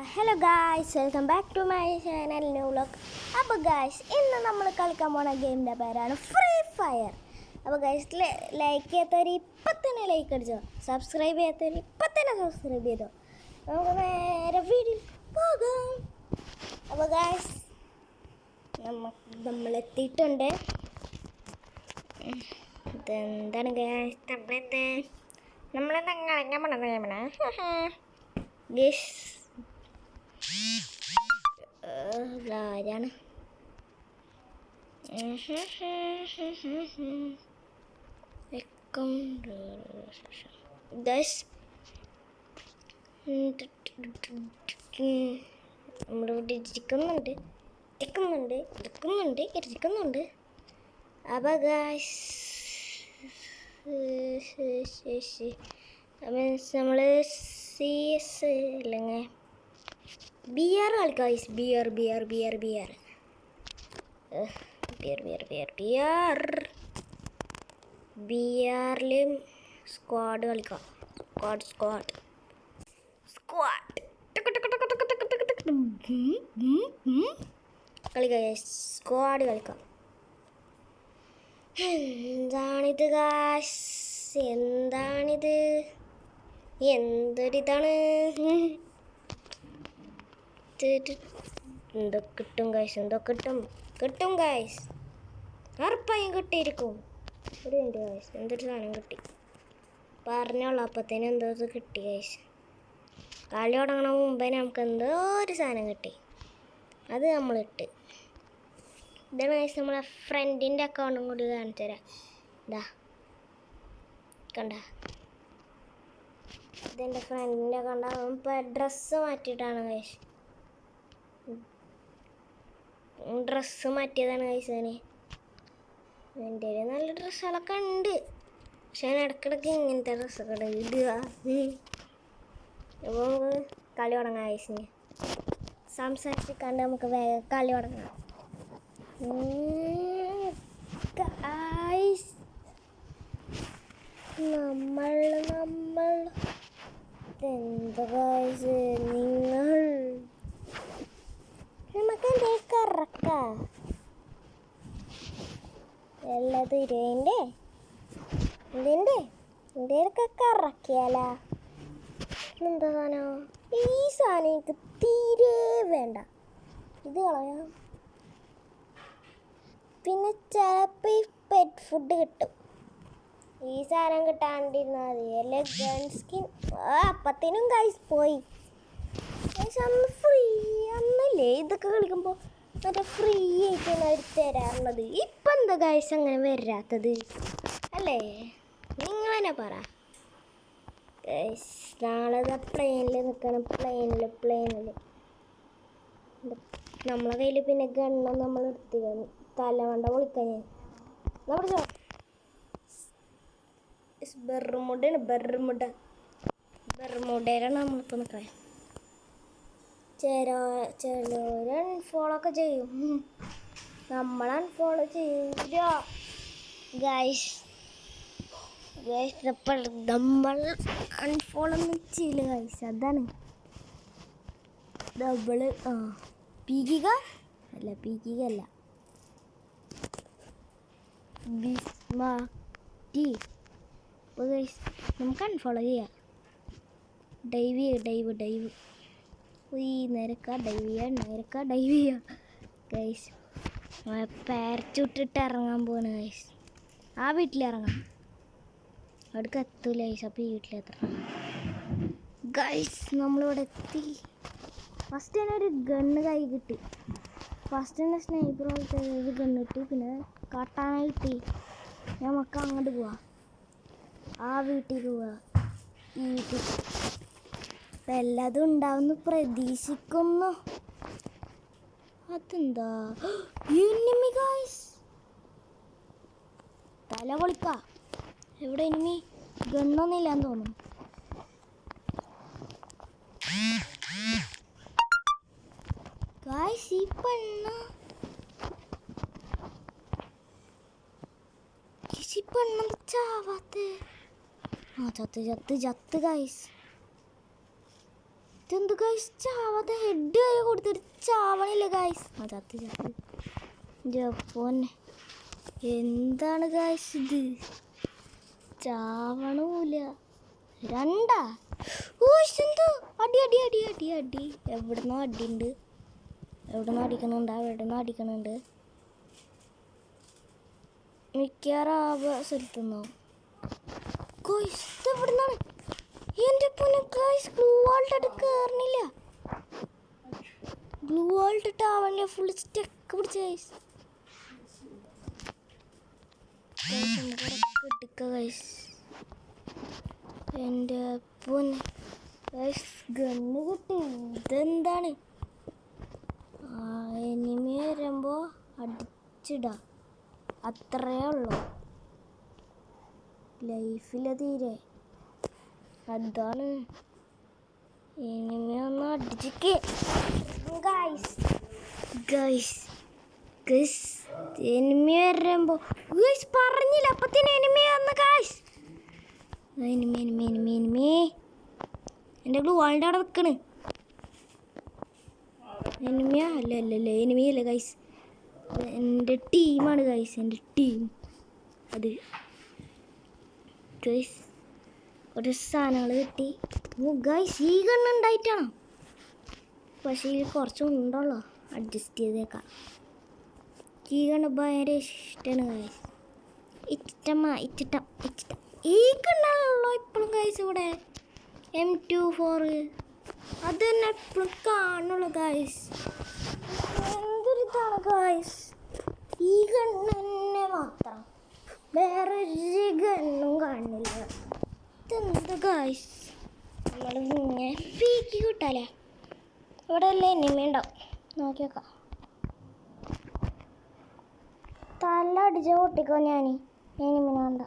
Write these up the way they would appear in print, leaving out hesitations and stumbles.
Hello guys, welcome back to my channel new vlog. അപ്പോൾ guys, ഇന്ന് നമ്മൾ കളിക്കാൻ പോണ ഗെയിമിൻ്റെ പേരാണ് ഫ്രീ ഫയർ. അപ്പോൾ ഗായ്സ്, ലൈക്ക് ചെയ്യാത്തവർ ഇപ്പം തന്നെ ലൈക്ക് അടിച്ചോ, സബ്സ്ക്രൈബ് ചെയ്യാത്തവർ ഇപ്പം തന്നെ സബ്സ്ക്രൈബ് ചെയ്തോ. നമുക്ക് നേരെ വീഡിയോ പോകാം. അപ്പോൾ ഗായ്സ്, നമ്മളെത്തിയിട്ടുണ്ട്. ഇതെന്താണ് ഗായ്സ്, നമ്മളെന്താ കളിക്കാൻ പോണത് ഗെയിമാണ് ഗേസ്. ആരാണ് നമ്മളിവിടെ ഇരിക്കുന്നുണ്ട്. അപ്പോൾ ഗായ്സ്, നമ്മൾ CS അല്ലെങ്കിൽ ബിയർ കളിക്കാം. ബിയർ ബിയറിൽ സ്ക്വാഡ് കളിക്കാം. സ്ക്വാഡ് കളിക്കാം. സ്ക്വാഡ് കളിക്കാം. എന്താണിത് ഗായ്സ്, എന്താണിത്? എന്തൊരിതാണ്? എന്തോ കിട്ടും ഗായ്സ്, ഉറപ്പായും കിട്ടിയിരിക്കും. ഒരു മിനിറ്റ് ഗായ്സ്, എന്തൊരു സാധനം കിട്ടി പറഞ്ഞോളൂ. അപ്പത്തേനും എന്തോ കിട്ടി ഗായ്സ്. കളി തുടങ്ങണ മുമ്പേ നമുക്ക് എന്തോ ഒരു സാധനം കിട്ടി. അത് നമ്മളിട്ട്. ഇതാണ് ഗായ്സ് നമ്മളെ ഫ്രണ്ടിൻ്റെ അക്കൗണ്ടും കൂടി കാണിച്ചു തരാം. ഇതാ കണ്ട, ഇതെൻ്റെ ഫ്രണ്ടിൻ്റെ അക്കൗണ്ടാണ്. ഇപ്പോൾ ഡ്രസ്സ് മാറ്റിയിട്ടാണ് ഗായ്സ്, ഡ്രസ്സ് മാറ്റിയതാണ് ഗായ്സ്. എൻ്റെ നല്ല ഡ്രസ്സുകളൊക്കെ ഉണ്ട്, പക്ഷെ ഞാൻ ഇടയ്ക്കിടയ്ക്ക് ഇങ്ങനത്തെ ഡ്രസ്സൊക്കെ ഇടുക. അപ്പോൾ നമുക്ക് കളി തുടങ്ങാം ഗായ്സ്. സംസാരിച്ചിക്കാണ്ട് നമുക്ക് വേഗം കളി തുടങ്ങാം ഗായ്സ്. നമ്മൾ എന്താ ഗായ്സ്, നമുക്ക് എന്തൊക്കെ ഇറക്കാം. എല്ലാതും ഇന്ത്യയിലൊക്കെ ഇറക്കിയാലാ. എന്താ സാധനം? ഈ സാധനം എനിക്ക് തീരെ വേണ്ട, ഇത് കളയാം. പിന്നെ ചിലപ്പോൾ ഈ പെറ്റ് ഫുഡ് കിട്ടും. ഈ സാധനം കിട്ടാണ്ടിരുന്നാൽ മതി. അല്ലെ ഗൺ സ്കിൻ. അപ്പത്തേനും ഗൈസ് പോയി. അന്ന് ഫ്രീ അന്നല്ലേ ഇതൊക്കെ കളിക്കുമ്പോൾ മറ്റേ ഫ്രീ ആയിട്ടാണ് അവർ തരാറുള്ളത്. ഇപ്പം എന്താ ഗൈസ് അങ്ങനെ വരാത്തത് അല്ലേ? നിങ്ങൾ തന്നെ പറ ഗൈസ്. നാളെ പ്ലെയിനിൽ നിൽക്കണം. പ്ലെയിനിൽ നമ്മളെ കയ്യിൽ പിന്നെ ഗണ്ണം നമ്മൾ എടുത്തില്ല. തലവണ്ട പൊളിക്കാൻ ഞാൻ പിടിച്ചോ. ബെർമുഡയിലാണ് നമ്മളിപ്പോൾ നിൽക്കാൻ. ചിലർ അൺഫോളൊക്കെ ചെയ്യും, നമ്മൾ അൺഫോളോ ചെയ്യൂല ഗൈസ്. നമ്മൾ അൺഫോളോ ഒന്നും ചെയ്യില്ല ഗൈസ്. അതാണ് ഡബിള് പീക്കിക അല്ല ബിസ്മാറ്റി. അപ്പോൾ ഗൈസ് നമുക്ക് അൺഫോളോ ചെയ്യാം. ഡൈവ് നേരക്ക ഡൈവ് ചെയ്യാം ഗൈസ്. പാരച്യൂട്ടിട്ട് ഇറങ്ങാൻ പോവാണ് ഗൈസ്. ആ വീട്ടിലിറങ്ങാം, അവിടേക്ക് എത്തൂല ഗൈസ്. അപ്പോൾ ഈ വീട്ടിലെത്തണം ഗൈസ്. നമ്മളിവിടെ എത്തി. ഫസ്റ്റ് തന്നെ ഒരു ഗണ്ണ് കൈ കിട്ടി. ഫസ്റ്റ് തന്നെ സ്നൈപ്പർ പോലത്തെ ഒരു ഗണ്ണ് കിട്ടി. പിന്നെ കാട്ടാന കിട്ടി. നമുക്ക് അങ്ങോട്ട് പോവാം, ആ വീട്ടിൽ പോവാം. ഈ വീട്ടിൽ അപ്പം എല്ലാതും ഉണ്ടാവുമെന്ന് പ്രതീക്ഷിക്കുന്നു. അതെന്താ എനിമി ഗൈസ്? തല പൊളിക്ക. എവിടെ എനിമി? ഗണ്ണൊന്നുമില്ലാന്ന് തോന്നുന്നു. ഗൈസ് ഈ പെണ്ണെന്താ ചാവാത്ത? ചത്ത് ഗൈസ്. ഇതെന്ത് ഗൈസ് ചാവാത്ത ഹെഡ് വരെ കൊടുത്തിട്ട് ചാവണില്ല ഗൈസ്. ചത്ത് ചത്ത് ജപ്പോന്നെ എന്താണ് ഗൈസ് ഇത് ചാവണൂല. രണ്ടാ എന്തോ അടി അടി അടി അടി അടി എവിടുന്നോ അടിയുണ്ട്. എവിടുന്നോ അടിക്കണുണ്ട്. മിക്കവാറും സ്ഥലത്തുനിന്നോ ഗൈസ് എവിടുന്നാണ് എൻ്റെ പൊന്നെ ഗൈസ്. ബ്ലൂ വാൾട്ട് കയറണില്ല. ബ്ലൂ വാൾട്ട് ആവണില്ല. ഫുൾ സ്റ്റക്ക് പിടിച്ച ഗൈസ്. ഗൈസ് എൻ്റെ പൊന്നെ ഗൈസ് ഗണ്ണ് കിട്ടി. ഇതെന്താണ് എനിമി വരുമ്പോൾ അടിച്ചിടാം അത്രേ ഉള്ളൂ. ലൈഫിലെ തീരെ അതാണ് എനിമി ഒന്ന് അടിച്ചിക്ക് ഗൈസ്. ഗൈസ് ഗൈസ് എനിമി വരുമ്പോൾ ഗൈസ് പറഞ്ഞില്ല അപ്പത്തിന് എനിമി വന്ന് ഗൈസ്. എനിമി എൻ്റെ ഗ്ലൂ വാളിൻ്റെ അവിടെ നിൽക്കണ്. എനിമിയാ അല്ല എനിമിയല്ല ഗൈസ്. എൻ്റെ ടീമാണ് ഗൈസ്. എൻ്റെ ടീം അത് ഗൈസ്. കുറച്ച് സാധനങ്ങൾ കിട്ടി ഗൈസ്. ഈ ഗണ്ണുണ്ടായിട്ടാണോ? പക്ഷേ ഈ കുറച്ചുണ്ടല്ലോ അഡ്ജസ്റ്റ് ചെയ്തേക്കാം. ഈ ഗണ്ണ് ഭയങ്കര ഇഷ്ടമാണ് ഗൈസ്. ഇച്ചിട്ടം ഈ ഗണ്ണാണല്ലോ ഇപ്പോഴും ഗൈസ് ഇവിടെ M24 അത് തന്നെ എപ്പോഴും കാണുള്ളൂ ഗൈസ്. എന്തൊരിതാണ് ഗൈസ്. ഈ ഗണ്ണ് തന്നെ മാത്രം വേറൊരു ഗണ്ണും കാണില്ല. ഇതെന്ത് ഗൈസ് നമ്മളിങ്ങനെ പീക്കി കിട്ടാലേ. ഇവിടെ എല്ലാം എനിമി ഉണ്ടാവും. നോക്കി വെക്കാം. തല അടിച്ച പൊട്ടിക്കോ ഞാൻ എനിമിനാണ്ട.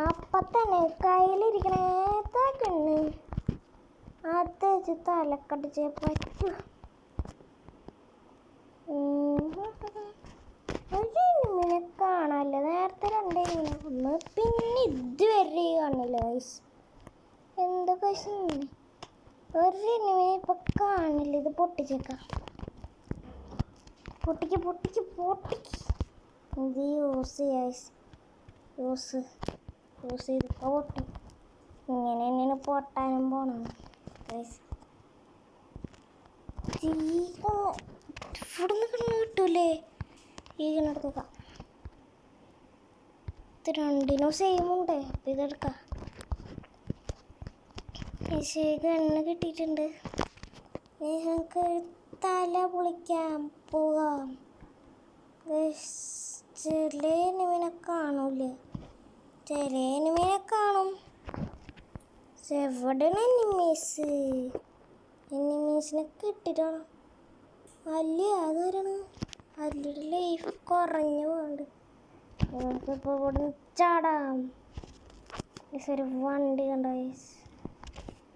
അപ്പം തന്നെ കയ്യിലിരിക്കണ ഏതാ കണ്ണ് അത് വെച്ച് തലക്കടിച്ചേ പറ്റൂ. ഒരു എനിമിനെ കാണാനില്ല. നേരത്തെ 2 എനിമിനെ കൊന്ന് പിന്നെ ഇതുവരെ കാണില്ല ഗൈസ്. എന്താ ഗൈസ് ഒരു എനിമിനെ ഇപ്പം കാണില്ല. ഇത് പൊട്ടിച്ചേക്കാം. പൊട്ടിക്ക് ഇത് യൂസ് ഗൈസ്. യൂസ് ചെയ്തിപ്പോൾ പൊട്ടി. ഇങ്ങനെ തന്നെയാണ് പൊട്ടാനും പോണം ഗൈസ്. ഇവിടെ നിന്ന് കണ്ണ് കിട്ടൂലേ ഈ കണ്ണെടുത്തേക്കാം. ഇത് രണ്ടിനും സെയിം ഉണ്ട്. ഇതെടുക്കാം. കണ്ണ് കിട്ടിയിട്ടുണ്ട്. നമുക്ക് തല പൊളിക്കാൻ പോകാം. ചില എനിമിനെ കാണൂലേ. ചില എനിമിനെ കാണും. എവിടെയാണ് എനിമീസിനെ കിട്ടിയിട്ടാണ്. അതാരാണ് അല്ലിയുടെ ലൈഫ് കുറഞ്ഞു പോകുന്നുണ്ട്. നമുക്കിപ്പോൾ ഇവിടെ ചാടാം. ഒരു വണ്ടി കണ്ട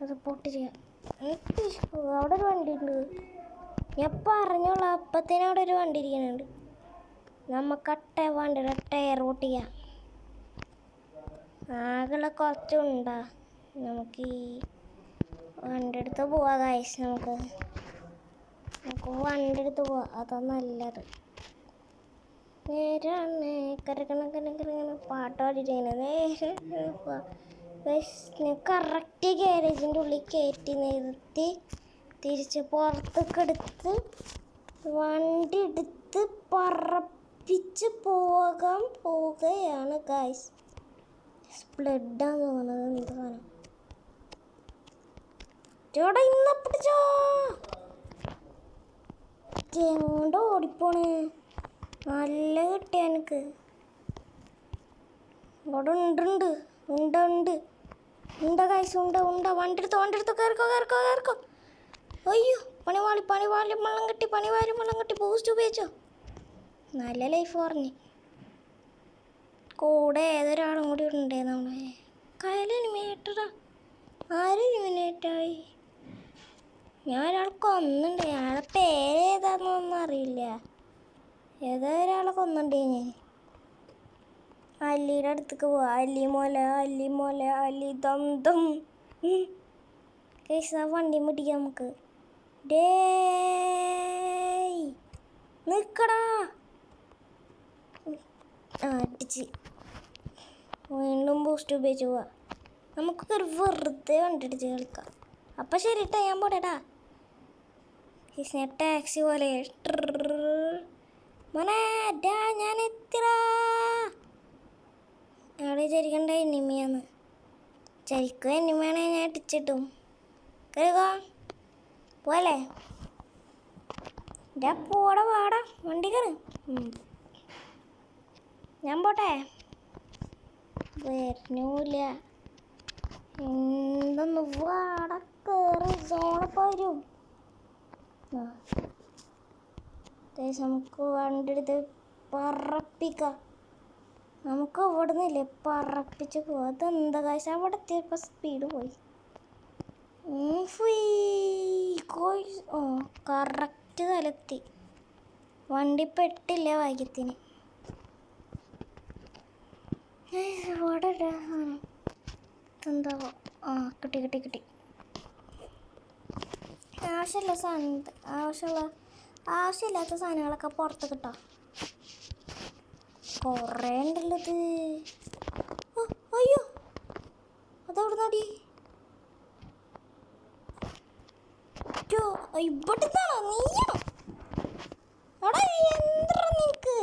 അത് പൊട്ടിച്ചാൽ അവിടെ ഒരു വണ്ടി ഉണ്ട്. ഞാൻ പറഞ്ഞോളൂ അപ്പത്തേനും അവിടെ ഒരു വണ്ടി ഇരിക്കുന്നുണ്ട്. നമുക്ക് വണ്ടിയുടെ ടയർ പൊട്ടിക്കാം. ആകെയുള്ള കുറച്ചുണ്ടാ. നമുക്ക് ഈ വണ്ടി എടുത്ത് പോവാം ഗൈസ്. നമുക്ക് വണ്ടി എടുത്ത് പോവാം. അതാ നല്ലത്. നേരാണ് കരകണ പാട്ട് പാടിയിരിക്കുന്നത്. നേരെ കറക്റ്റ് ഗ്യാരേജിൻ്റെ ഉള്ളിൽ കയറ്റി നിർത്തി തിരിച്ച് പുറത്തൊക്കെ എടുത്ത് വണ്ടി എടുത്ത് പറപ്പിച്ച് പോവുകയാണ് ഗൈസ്. ബ്ലഡാന്ന് തോന്നുന്നത്. എന്ത് സാധനം ചേട്ടാ ഇന്ന പിടിച്ചോ. എങ്ങോട്ട് ഓടിപ്പോണ്. നല്ല കിട്ടിയ എനിക്ക്. ഇവിടെ ഉണ്ട് ഗൈസ്. ഉണ്ട വണ്ടി എടുത്തോ കയറിക്കോ. അയ്യോ പണിവാളി വെള്ളം കെട്ടി ബൂസ്റ്റ് ഉപയോഗിച്ചോ. നല്ല ലൈഫ് പറഞ്ഞ്. കൂടെ ഏതൊരാളും കൂടി ഉണ്ടേ. നമ്മളെ കയലെനിമേറ്റടാ. ആരെനിമേറ്റായി? ഞാൻ ഒരാൾ കൊന്നുണ്ട്. അയാളെ പേരേതാന്നൊന്നും അറിയില്ല. ഏതോ ഒരാളെ കൊന്നുണ്ട് ഞാൻ. അല്ലിയുടെ അടുത്തേക്ക് പോവാ. അല്ലി മോല അല്ലി ദം ഗൈസ് ആ വണ്ടി മുട്ടിക്കാം നമുക്ക്. ഡേയ് നിൽക്കടാ. അടിച്ച് വീണ്ടും ബൂസ്റ്റ് ഉപയോഗിച്ച് പോവാ. നമുക്കൊരു വെറുതെ കണ്ടിടിച്ച് കളിക്കാം. അപ്പം ശരി കേട്ടോ, ഞാൻ പോട്ടെടാ. ടാക്സി പോലെ മോനെ ഞാൻ എത്തിടാ. അവിടെ ചരിക്കണ്ട എനിമിയാന്ന്. ചരിക്കും എനിമയാണെ ഞാൻ ഇടിച്ചിട്ടും കരുക പോലെ പോടാ വാടാ വണ്ടി കയറി. ഞാൻ പോട്ടെ. വരണൂല എന്തൊന്ന് വാട കയറി സോണപ്പം വരും. നമുക്ക് വണ്ടി എടുത്ത് പറപ്പിക്കാം. നമുക്ക് അവിടെ നിന്നില്ലേ പറപ്പിച്ച് പോവാം. അതെന്താ കാശ് അവിടെ എത്തിയപ്പോൾ സ്പീഡ് പോയി. കറക്റ്റ് സ്ഥലത്തി. വണ്ടി പെട്ടില്ല ഭാഗ്യത്തിന്. ഇവിടെ എന്താവോ? കിട്ടി കിട്ടി കിട്ടി. ആവശ്യമില്ലാത്ത സാധനങ്ങളൊക്കെ പുറത്ത് കിട്ടാം. കുറേ ഉണ്ടല്ലത്. അയ്യോ അതെവിടെ നടി ഇവിടുന്നാണോ? നീയാണോ? എടാ എന്താ നിനക്ക്?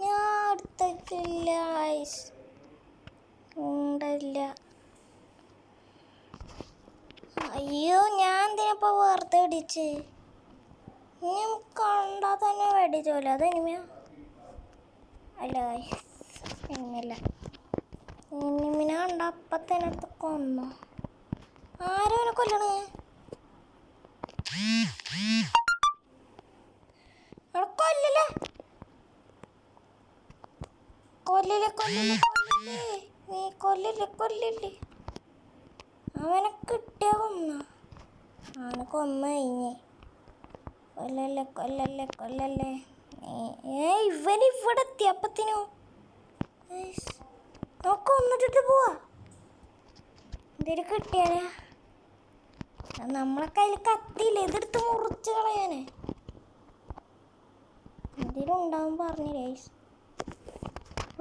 ഞാൻ എടുത്തിട്ടില്ല. ഉണ്ടല്ല. അയ്യോ ഞാൻ എന്തിനപ്പോൾ വെറുതെ ഇടിച്ച്? ഞാൻ കണ്ടാൽ തന്നെ വെടിച്ചോല. അത് എനിമിയാ? അല്ല എനിമല്ല. എനിമിനെ കണ്ട അപ്പത്തന്നെ കൊന്നു. ആരോനെ കൊല്ലണേ? കൊല്ലല്ലേ കൊല്ലല്ലേ കൊല്ലല്ലേ കൊല്ലല്ലേ. നീ കൊല്ലല്ലേ കൊല്ലല്ലേ. അവനെ കിട്ടിയ കൊന്ന. അവനെ കൊന്നു കഴിഞ്ഞേ. കൊല്ലല്ലേ കൊല്ലല്ലേ കൊല്ലല്ലേ. ഇവൻ ഇവിടെ എത്തി അപ്പത്തിനോ. നോക്ക് ഒന്നിട്ടിട്ട് പോവാ. എന്തേലും കിട്ടിയാലേ. നമ്മളെ കയ്യിൽ കത്തിയില്ല. ഇതെടുത്ത് മുറിച്ച് കളയാനേ. എന്തേലും ഉണ്ടാവും പറഞ്ഞില്ലേ.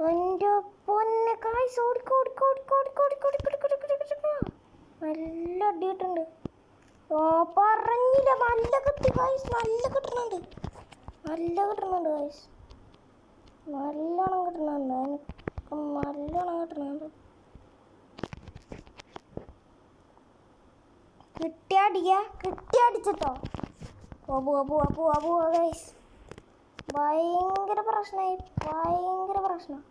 എൻ്റെ പൊന്നെ കായ്സ് നല്ല അടി കിട്ടുന്നുണ്ട്. പറഞ്ഞില്ല നല്ല കിട്ടി കായ്സ്. നല്ല കിട്ടുന്നുണ്ട്. നല്ല കിട്ടുന്നുണ്ട് കായ്സ്. നല്ലോണം കിട്ടുന്നുണ്ട്. എനിക്ക് നല്ലോണം കിട്ടുന്നുണ്ട്. കിട്ടിയ അടിച്ചിട്ടോ. പോവാ ഗൈസ്. ഭയങ്കര പ്രശ്നമായി. ഭയങ്കര പ്രശ്നം.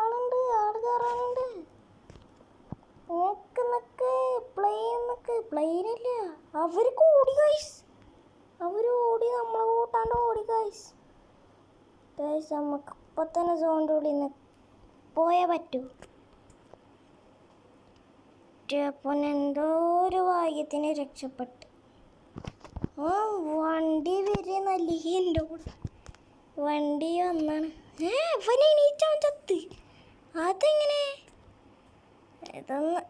ആളുണ്ട്. ആള് കയറാനുണ്ട്. പ്ലെയിനില്ല. അവർക്ക് ഓടി ഗൈസ്. ഓടി നമ്മളെ കൂട്ടാണ്ട് ഓടി ഗൈസ്. നമുക്ക് ഇപ്പം തന്നെ സോണിൻ്റെ ഉള്ളിൽ നിന്ന് പോയാൽ പറ്റൂ. അപ്പം എന്തോ ഒരു ഭാഗ്യത്തിന് രക്ഷപ്പെട്ട്. വണ്ടി വരുന്നല്ല എൻ്റെ കൂടെ. വണ്ടി വന്നാണ്. അവനെ എണീച്ചാൻ ചത്ത്. അതെങ്ങനെ? ഇതൊന്ന്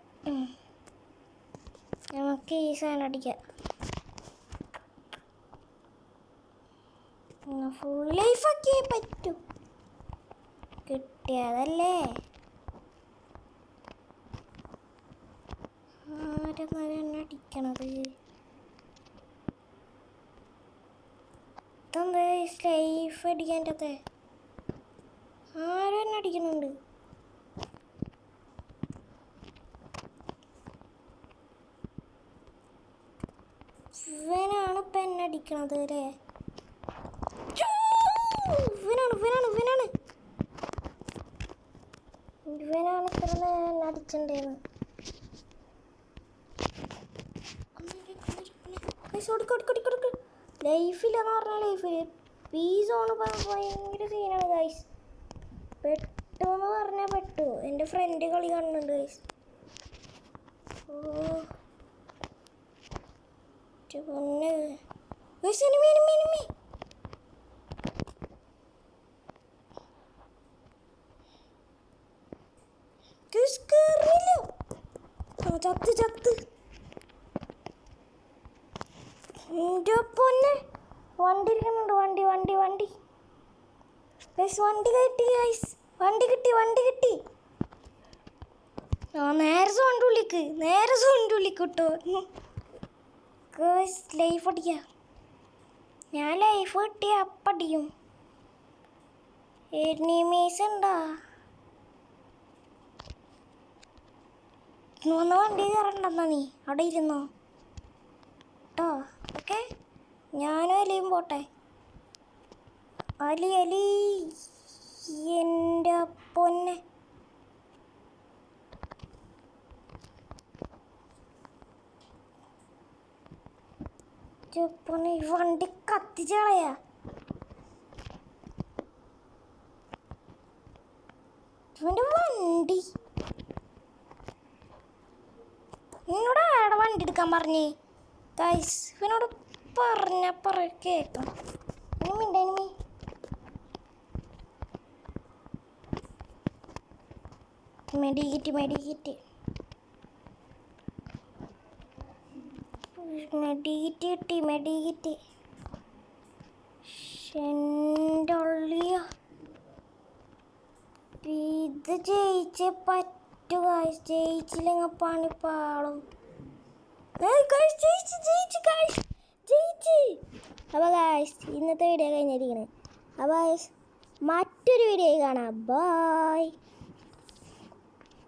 നമുക്ക് ഈ സാധനം അടിക്കാം. ഫുൾ ലൈഫാക്കിയേ പറ്റൂ. കിട്ടിയതല്ലേ. ആരെന്നാണ് അടിക്കണത്? ഇതെന്താ ലൈഫ് അടിക്കാൻ്റെ? ആരും എന്നെ അടിക്കുന്നുണ്ട്. ഇവനാണ് ഇപ്പം എന്നെ അടിക്കണത് അല്ലേ? ഇവനാണ് ഇത്ര നേരം അടിച്ചിട്ടുണ്ടായിരുന്നു. ലൈഫില്ലെന്ന് പറഞ്ഞാൽ ലൈഫിൽ പീസോണ് ഭയങ്കര സീനാണ് ഗൈസ്. പെട്ടു എന്ന് പറഞ്ഞാൽ പെട്ടു. എൻ്റെ ഫ്രണ്ട് കളി കാണുന്നുണ്ട് ഗൈസ്. പൊന്നെ ചത്ത് ചത്ത്. എൻ്റെ പൊന്നെ, വണ്ടി ഇരിക്കുന്നുണ്ട്. വണ്ടി വണ്ടി വണ്ടി ഗൈസ്, വണ്ടി കിട്ടി ഗൈസ്, വണ്ടി കിട്ടി വണ്ടി കിട്ടി. ആ നേരെ സോണിൻ്റെ ഉള്ളിക്ക് കിട്ടോ ഗൈസ്. ലൈഫ് അടിക്കുക. ഞാൻ ലൈഫ് കിട്ടിയ അപ്പടിയും. എനിമീസ് ഉണ്ടാ വന്ന് വണ്ടി കയറണ്ടെന്നാ, നീ അവിടെ ഇരുന്നോ കേട്ടോ. ഓക്കെ, ഞാനും അലിയും പോട്ടെ. അലി അലി എൻ്റെ പൊന്നെ. പൊന്നെ വണ്ടി കത്തിച്ച് കളയാ. ഇവൻ്റെ വണ്ടി എന്നോട് ആടെ വണ്ടി എടുക്കാൻ പറഞ്ഞേ ഗൈസ്. ഇവനോട് പറഞ്ഞ കേൾക്കണം. എനിമി മെഡിക്കിറ്റ് കിട്ടി. എൻ്റെ ഉള്ളിയ ഇത് ജയിച്ചേ പറ്റൂ ഗൈസ്. ജയിച്ചില്ലെങ്കിൽ പണിപ്പാളും. ജയിച്ച്. അപ്പോൾ ഗൈസ്, ഇന്നത്തെ വീഡിയോ കഴിഞ്ഞിരിക്കണേ. അപ്പോൾ ഗൈസ്, മറ്റൊരു വീഡിയോ കാണാം. ബൈ.